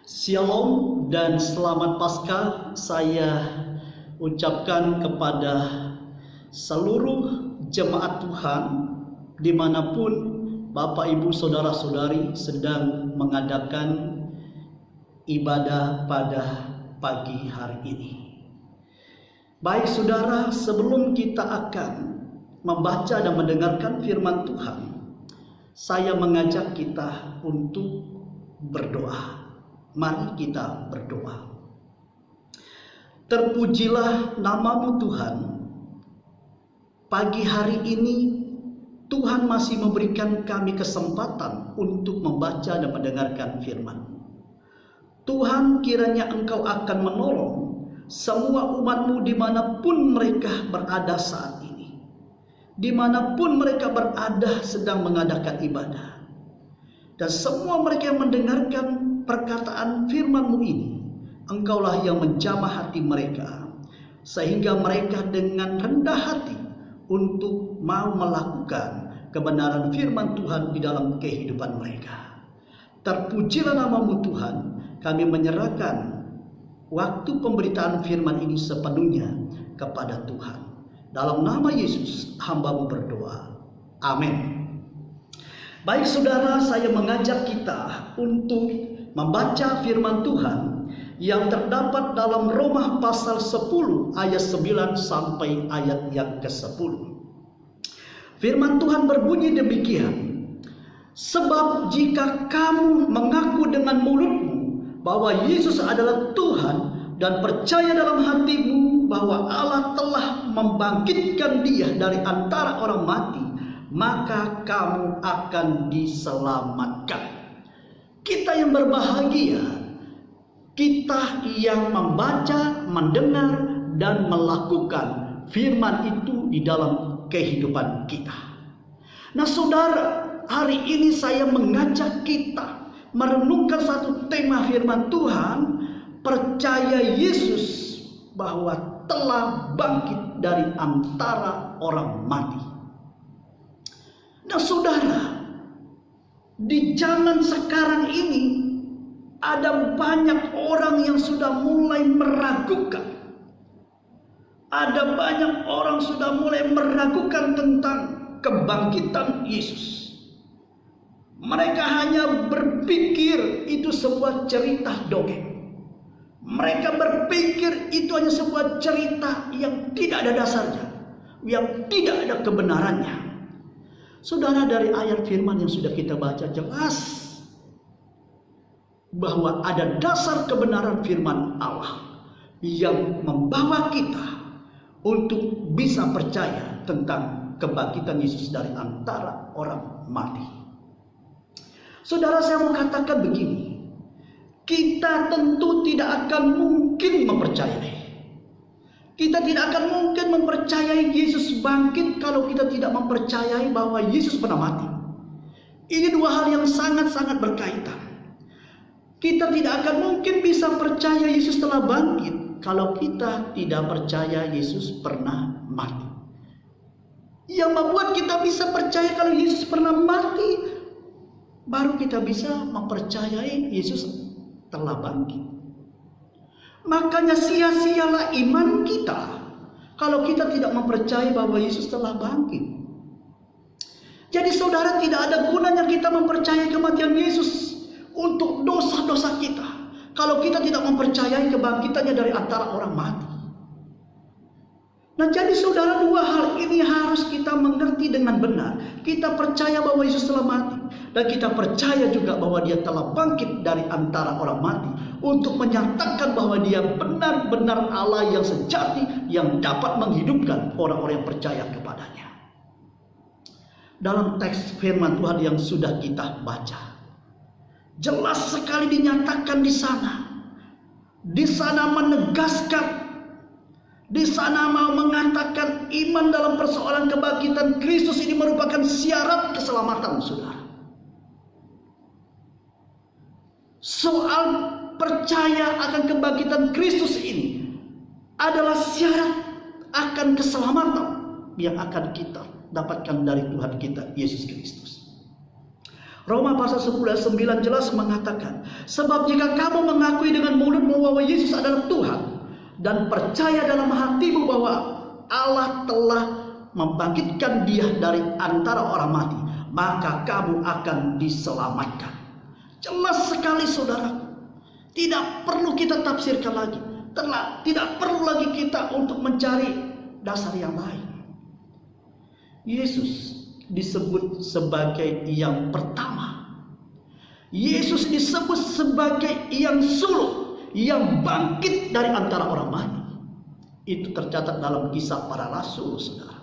Shalom dan selamat Paskah saya ucapkan kepada seluruh jemaat Tuhan dimanapun Bapak Ibu Saudara-saudari sedang mengadakan ibadah pada pagi hari ini. Baik saudara, sebelum kita akan membaca dan mendengarkan firman Tuhan, saya mengajak kita untuk berdoa. Mari kita berdoa. Terpujilah nama-Mu Tuhan. Pagi hari ini Tuhan masih memberikan kami kesempatan untuk membaca dan mendengarkan firman-Mu. Tuhan, kiranya Engkau akan menolong semua umat-Mu dimanapun mereka berada saat ini. Dimanapun mereka berada sedang mengadakan ibadah. Dan semua mereka yang mendengarkan perkataan firman-Mu ini, Engkaulah yang menjamah hati mereka, sehingga mereka dengan rendah hati untuk mau melakukan kebenaran firman Tuhan di dalam kehidupan mereka. Terpujilah nama-Mu Tuhan, kami menyerahkan waktu pemberitaan firman ini sepenuhnya kepada Tuhan. Dalam nama Yesus, hamba-Mu berdoa. Amin. Baik saudara, saya mengajak kita untuk membaca firman Tuhan yang terdapat dalam Roma pasal 10 ayat 9 sampai ayat yang ke-10. Firman Tuhan berbunyi demikian. Sebab jika kamu mengaku dengan mulutmu bahwa Yesus adalah Tuhan dan percaya dalam hatimu bahwa Allah telah membangkitkan Dia dari antara orang mati, maka kamu akan diselamatkan. Kita yang berbahagia, kita yang membaca, mendengar, dan melakukan firman itu di dalam kehidupan kita. Nah saudara, hari ini saya mengajak kita merenungkan satu tema firman Tuhan, percaya Yesus bahwa telah bangkit dari antara orang mati. Nah saudara, di zaman sekarang ini ada banyak orang yang sudah mulai meragukan. Ada banyak orang sudah mulai meragukan tentang kebangkitan Yesus. Mereka hanya berpikir itu sebuah cerita dongeng. Mereka berpikir itu hanya sebuah cerita yang tidak ada dasarnya, yang tidak ada kebenarannya. Saudara, dari ayat firman yang sudah kita baca jelas bahwa ada dasar kebenaran firman Allah yang membawa kita untuk bisa percaya tentang kebangkitan Yesus dari antara orang mati. Saudara, saya mau katakan begini, kita tentu tidak akan mungkin mempercayai. Kita tidak akan mungkin mempercayai Yesus bangkit kalau kita tidak mempercayai bahwa Yesus pernah mati. Ini dua hal yang sangat-sangat berkaitan. Kita tidak akan mungkin bisa percaya Yesus telah bangkit kalau kita tidak percaya Yesus pernah mati. Yang membuat kita bisa percaya kalau Yesus pernah mati, baru kita bisa mempercayai Yesus telah bangkit. Makanya sia-sialah iman kita kalau kita tidak mempercayai bahwa Yesus telah bangkit. Jadi saudara, tidak ada gunanya kita mempercayai kematian Yesus untuk dosa-dosa kita kalau kita tidak mempercayai kebangkitannya dari antara orang mati. Nah jadi saudara, dua hal ini harus kita mengerti dengan benar. Kita percaya bahwa Yesus telah mati, dan kita percaya juga bahwa Dia telah bangkit dari antara orang mati untuk menyatakan bahwa Dia benar-benar Allah yang sejati yang dapat menghidupkan orang-orang yang percaya kepadanya. Dalam teks firman Tuhan yang sudah kita baca, jelas sekali dinyatakan di sana. Di sana menegaskan, di sana mau mengatakan iman dalam persoalan kebangkitan Kristus ini merupakan syarat keselamatan saudara. Soal percaya akan kebangkitan Kristus ini adalah syarat akan keselamatan yang akan kita dapatkan dari Tuhan kita Yesus Kristus. Roma pasal 10 ayat 9 jelas mengatakan, sebab jika kamu mengakui dengan mulutmu bahwa Yesus adalah Tuhan dan percaya dalam hatimu bahwa Allah telah membangkitkan dia dari antara orang mati, maka kamu akan diselamatkan. Jelas sekali saudara, tidak perlu kita tafsirkan lagi, tidak perlu lagi kita untuk mencari dasar yang lain. Yesus disebut sebagai yang pertama. Yesus disebut sebagai yang sulung, yang bangkit dari antara orang mati. Itu tercatat dalam Kisah Para Rasul, saudara.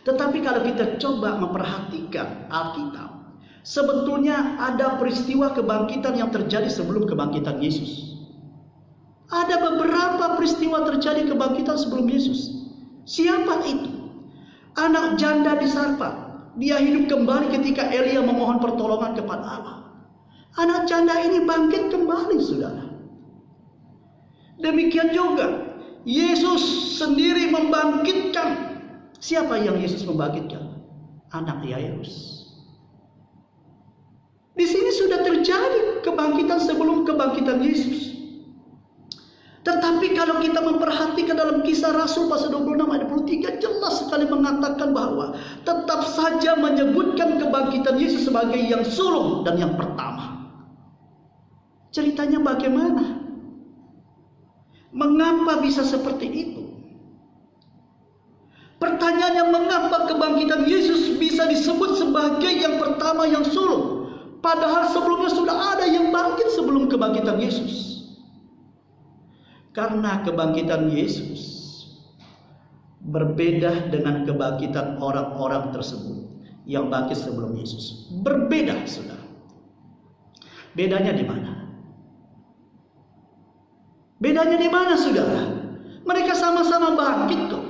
Tetapi kalau kita coba memperhatikan Alkitab, sebetulnya ada peristiwa kebangkitan yang terjadi sebelum kebangkitan Yesus. Ada beberapa peristiwa terjadi kebangkitan sebelum Yesus. Siapa itu? Anak janda di Sarfat, dia hidup kembali ketika Elia memohon pertolongan kepada Allah. Anak janda ini bangkit kembali, saudara. Demikian juga Yesus sendiri membangkitkan. Siapa yang Yesus membangkitkan? Anak Yairus. Di sini sudah terjadi kebangkitan sebelum kebangkitan Yesus. Tetapi kalau kita memperhatikan dalam Kisah Rasul pasal 26 ayat 23 jelas sekali mengatakan bahwa tetap saja menyebutkan kebangkitan Yesus sebagai yang sulung dan yang pertama. Ceritanya bagaimana? Mengapa bisa seperti itu? Pertanyaannya, mengapa kebangkitan Yesus bisa disebut sebagai yang pertama, yang sulung? Padahal sebelumnya sudah ada yang bangkit sebelum kebangkitan Yesus. Karena kebangkitan Yesus berbeda dengan kebangkitan orang-orang tersebut yang bangkit sebelum Yesus. Berbeda, saudara. Bedanya di mana? Bedanya di mana, saudara? Mereka sama-sama bangkit kok.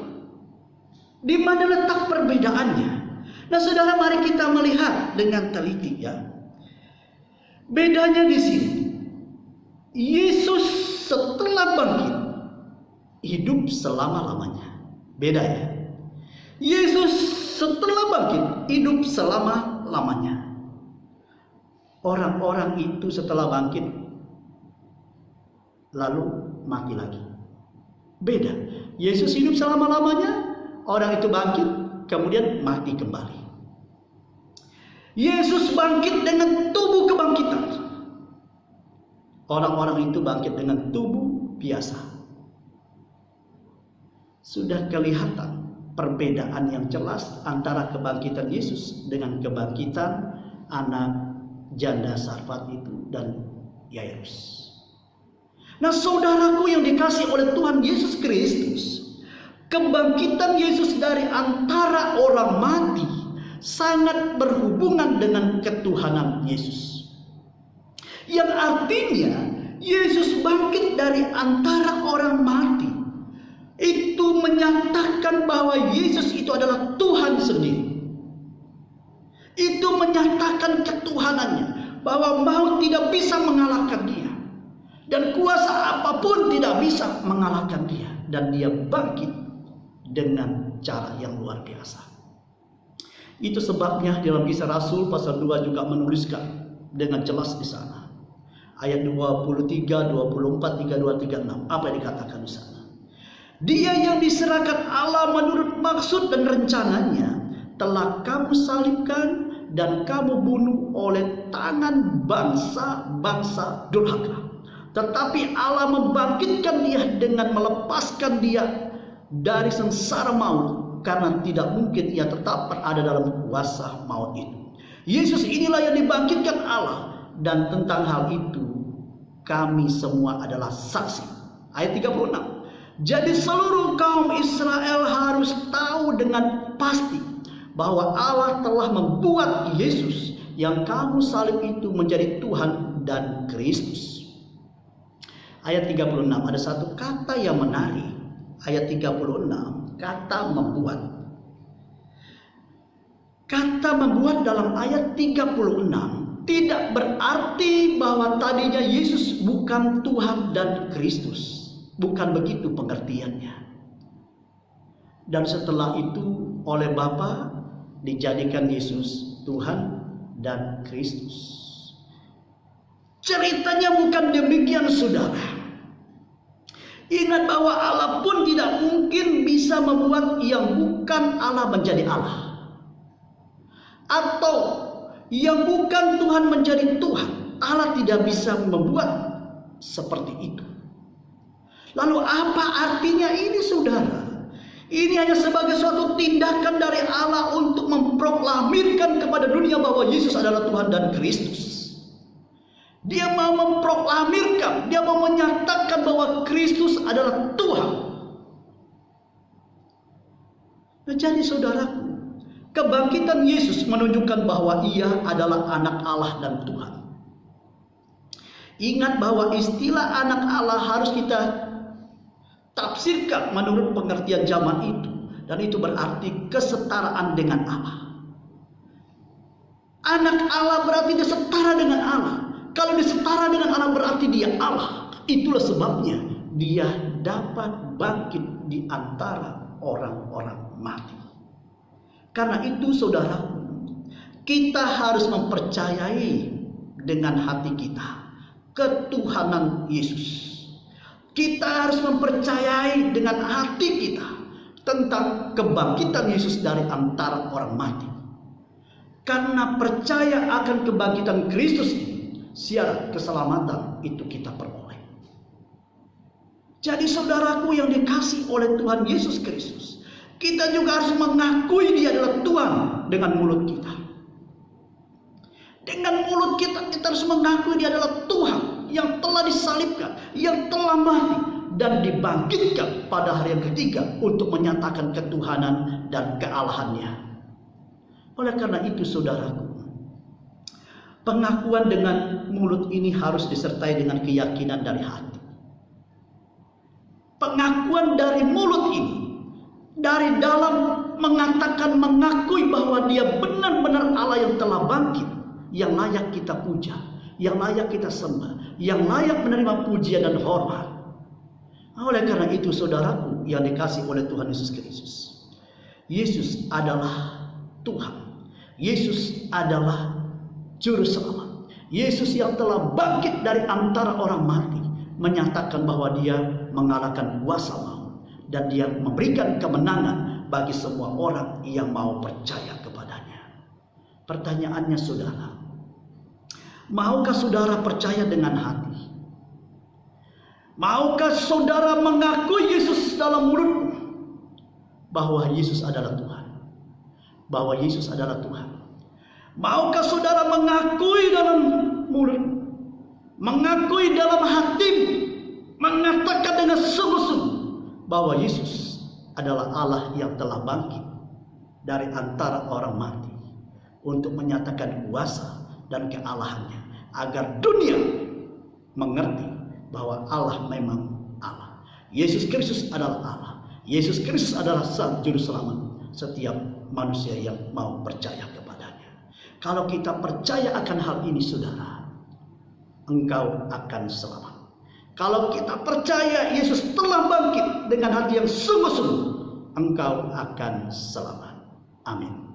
Di mana letak perbedaannya? Nah, saudara, mari kita melihat dengan teliti ya. Bedanya di sini. Yesus setelah bangkit hidup selama-lamanya. Beda ya. Yesus setelah bangkit hidup selama-lamanya. Orang-orang itu setelah bangkit lalu mati lagi. Beda. Yesus hidup selama-lamanya, orang itu bangkit kemudian mati kembali. Yesus bangkit dengan tubuh kebangkitan. Orang-orang itu bangkit dengan tubuh biasa. Sudah kelihatan perbedaan yang jelas antara kebangkitan Yesus dengan kebangkitan anak janda Sarfat itu dan Yairus. Nah, saudaraku yang dikasihi oleh Tuhan Yesus Kristus, kebangkitan Yesus dari antara orang mati sangat berhubungan dengan ketuhanan Yesus. Yang artinya Yesus bangkit dari antara orang mati. Itu menyatakan bahwa Yesus itu adalah Tuhan sendiri. Itu menyatakan ketuhanannya, bahwa maut tidak bisa mengalahkan dia, dan kuasa apapun tidak bisa mengalahkan dia. Dan dia bangkit dengan cara yang luar biasa. Itu sebabnya dalam Kisah Rasul pasal 2 juga menuliskan dengan jelas di sana. Ayat 23, 24, 32, 36. Apa yang dikatakan di sana? Dia yang diserahkan Allah menurut maksud dan rencananya telah kamu salibkan dan kamu bunuh oleh tangan bangsa-bangsa durhaka. Tetapi Allah membangkitkan dia dengan melepaskan dia dari sengsara maut, karena tidak mungkin ia tetap berada dalam kuasa maut itu. Yesus inilah yang dibangkitkan Allah, dan tentang hal itu kami semua adalah saksi. Ayat 36. Jadi seluruh kaum Israel harus tahu dengan pasti bahwa Allah telah membuat Yesus yang kamu salib itu menjadi Tuhan dan Kristus. Ayat 36, ada satu kata yang menarik. Ayat 36, kata membuat. Kata membuat dalam ayat 36 tidak berarti bahwa tadinya Yesus bukan Tuhan dan Kristus. Bukan begitu pengertiannya. Dan setelah itu oleh Bapa dijadikan Yesus Tuhan dan Kristus. Ceritanya bukan demikian, saudara. Ingat bahwa Allah pun tidak mungkin bisa membuat yang bukan Allah menjadi Allah, atau yang bukan Tuhan menjadi Tuhan. Allah tidak bisa membuat seperti itu. Lalu apa artinya ini, saudara? Ini hanya sebagai suatu tindakan dari Allah untuk memproklamirkan kepada dunia bahwa Yesus adalah Tuhan dan Kristus. Dia mau memproklamirkan, dia mau menyatakan bahwa Kristus adalah Tuhan. Nah, jadi saudaraku, kebangkitan Yesus menunjukkan bahwa ia adalah anak Allah dan Tuhan. Ingat bahwa istilah anak Allah harus kita tafsirkan menurut pengertian zaman itu, dan itu berarti kesetaraan dengan Allah. Anak Allah berarti dia setara dengan Allah. Kalau dia setara dengan Allah berarti dia Allah. Itulah sebabnya dia dapat bangkit di antara orang-orang mati. Karena itu, saudara, kita harus mempercayai dengan hati kita ketuhanan Yesus. Kita harus mempercayai dengan hati kita tentang kebangkitan Yesus dari antara orang mati. Karena percaya akan kebangkitan Kristus, syarat keselamatan itu kita peroleh. Jadi saudaraku yang dikasih oleh Tuhan Yesus Kristus, kita juga harus mengakui dia adalah Tuhan dengan mulut kita. Dengan mulut kita, kita harus mengakui dia adalah Tuhan yang telah disalibkan, yang telah mati dan dibangkitkan pada hari yang ketiga untuk menyatakan ketuhanan dan kealahannya. Oleh karena itu, saudaraku, pengakuan dengan mulut ini harus disertai dengan keyakinan dari hati. Pengakuan dari mulut ini, dari dalam mengatakan, mengakui bahwa dia benar-benar Allah yang telah bangkit, yang layak kita puja, yang layak kita sembah, yang layak menerima pujian dan hormat. Oleh karena itu, saudaraku yang dikasih oleh Tuhan Yesus Kristus, Yesus adalah Tuhan. Yesus adalah Juru Selamat. Yesus yang telah bangkit dari antara orang mati menyatakan bahwa dia mengalahkan kuasa maut dan dia memberikan kemenangan bagi semua orang yang mau percaya kepadanya. Pertanyaannya, saudara, maukah saudara percaya dengan hati? Maukah saudara mengakui Yesus dalam mulutmu bahwa Yesus adalah Tuhan? Bahwa Yesus adalah Tuhan. Maukah saudara mengakui dalam mulut, mengakui dalam hati, mengatakan dengan sungguh-sungguh bahwa Yesus adalah Allah yang telah bangkit dari antara orang mati untuk menyatakan kuasa dan kealahannya, agar dunia mengerti bahwa Allah memang Allah. Yesus Kristus adalah Allah. Yesus Kristus adalah Sang Juru Selamat setiap manusia yang mau percaya kepadanya. Kalau kita percaya akan hal ini, saudara, engkau akan selamat. Kalau kita percaya Yesus telah bangkit dengan hati yang sungguh-sungguh, engkau akan selamat. Amin.